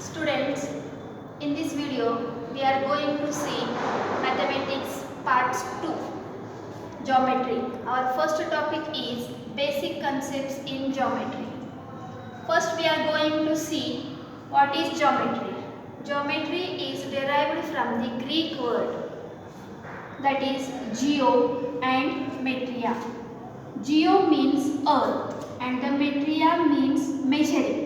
Students, in this video we are going to see mathematics parts 2, geometry. Our first topic is basic concepts in geometry. First we are going to see what is geometry. Geometry is derived from the Greek word that is geo and metria. Geo means earth and the metria means measuring.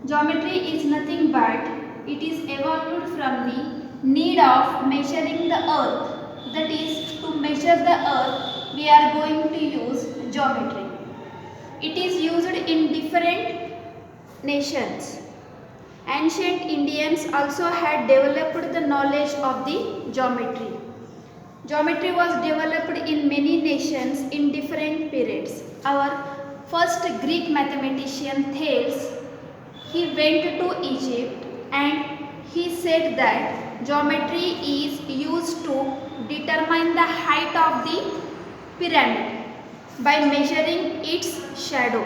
Geometry is nothing but it is evolved from the need of measuring the earth. That is, to measure the earth we are going to use geometry. It is used in different nations. Ancient Indians also had developed the knowledge of the geometry. Geometry was developed in many nations in different periods. Our first Greek mathematician Thales, he went to Egypt and he said that geometry is used to determine the height of the pyramid by measuring its shadow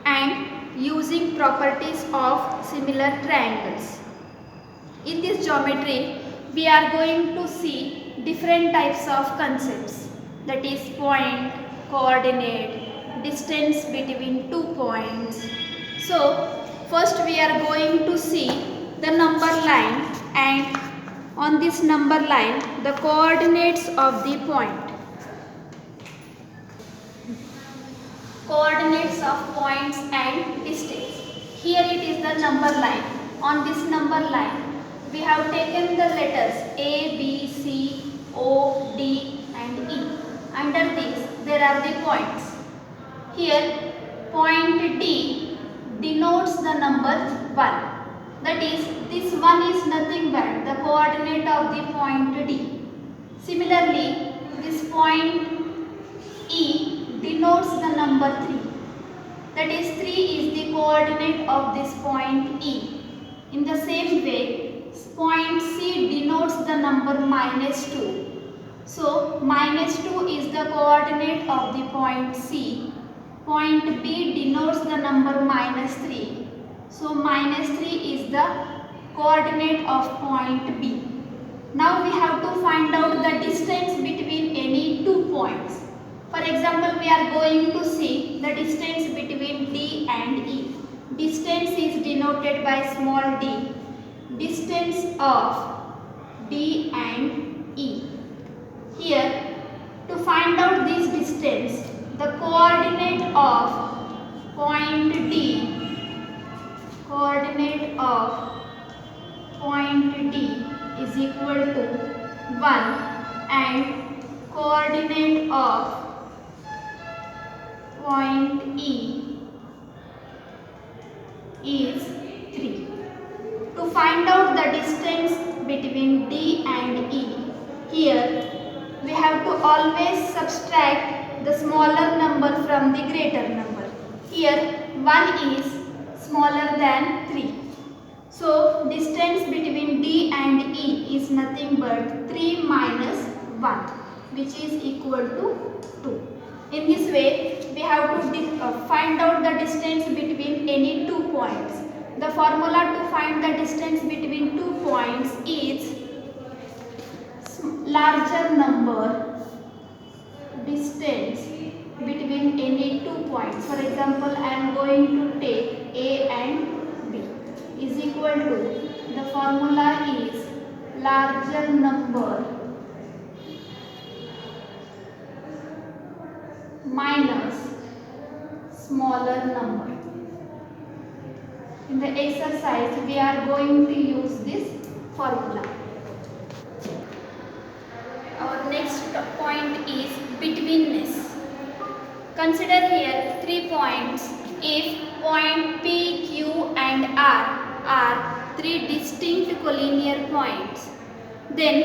and using properties of similar triangles. In this geometry, we are going to see different types of concepts, that is point, coordinate, distance between 2 points. So, first we are going to see the number line, and on this number line the coordinates of the point. Coordinates of points and distance. Here it is the number line. On this number line we have taken the letters A, B, C, O, D and E. Under these there are the points. Here point D denotes the number 1. That is, this 1 is nothing but the coordinate of the point D. Similarly, this point E denotes the number 3. That is, 3 is the coordinate of this point E. In the same way, point C denotes the number -2. So, -2 is the coordinate of the point C. Point B denotes the number -3. So, -3 is the coordinate of point B. Now, we have to find out the distance between any two points. For example, we are going to see the distance between D and E. Distance is denoted by small d. Distance of D and E. Here, to find out this distance, the coordinate of point D, coordinate of point D is equal to 1 and coordinate of point E is 3. To find out the distance between D and E, here we have to always subtract the smaller number from the greater number. Here 1 is smaller than 3. So distance between D and E is nothing but 3 minus 1, which is equal to 2. In this way we have to find out the distance between any two points. The formula to find the distance between 2 points is larger number distance between any 2 points. For example, I am going to take A and B is equal to, the formula is larger number minus smaller number. In the exercise we are going to use this formula. Our next point is betweenness. Consider here 3 points. If point P, Q and R are 3 distinct collinear points, then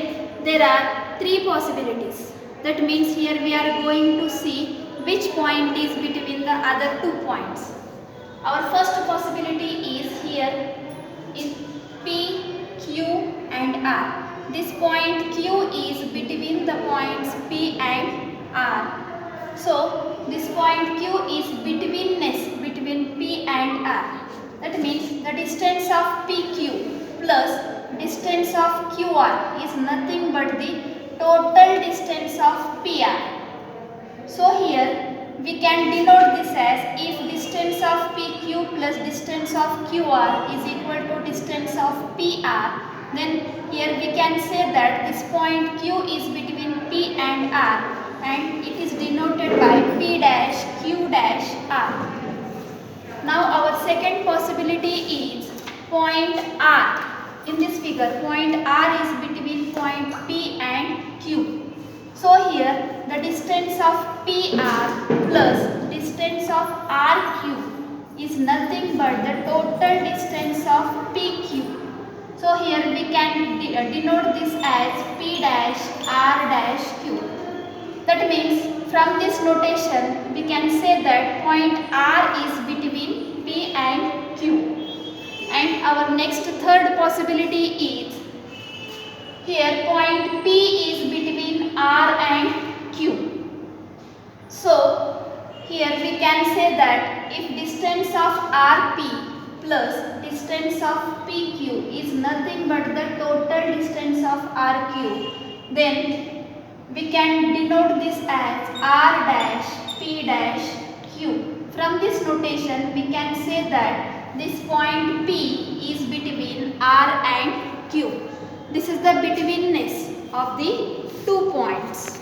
there are 3 possibilities. That means here we are going to see which point is between the other 2 points. Our first possibility is here is P, Q and R. This point Q is between the points P and R. So, this point Q is betweenness between P and R. That means the distance of PQ plus distance of QR is nothing but the total distance of PR. So here we can denote this as, if distance of PQ plus distance of QR is equal to distance of PR, then here we can say that this point Q is between P and R, and it is denoted by P dash Q dash R. Now our second possibility is point R. In this figure, point R is between point P and Q. So here the distance of PR plus distance of RQ is nothing but the total distance of PQ. So here we can denote this as P dash R dash Q. That means from this notation we can say that point R is between P and Q. And our next third possibility is, here point P is between R and Q. So here we can say that if distance of RP plus distance of PQ is nothing but the total distance of RQ, then we can denote this as R dash P dash Q. From this notation we can say that this point P is between R and Q. This is the betweenness of the 2 points.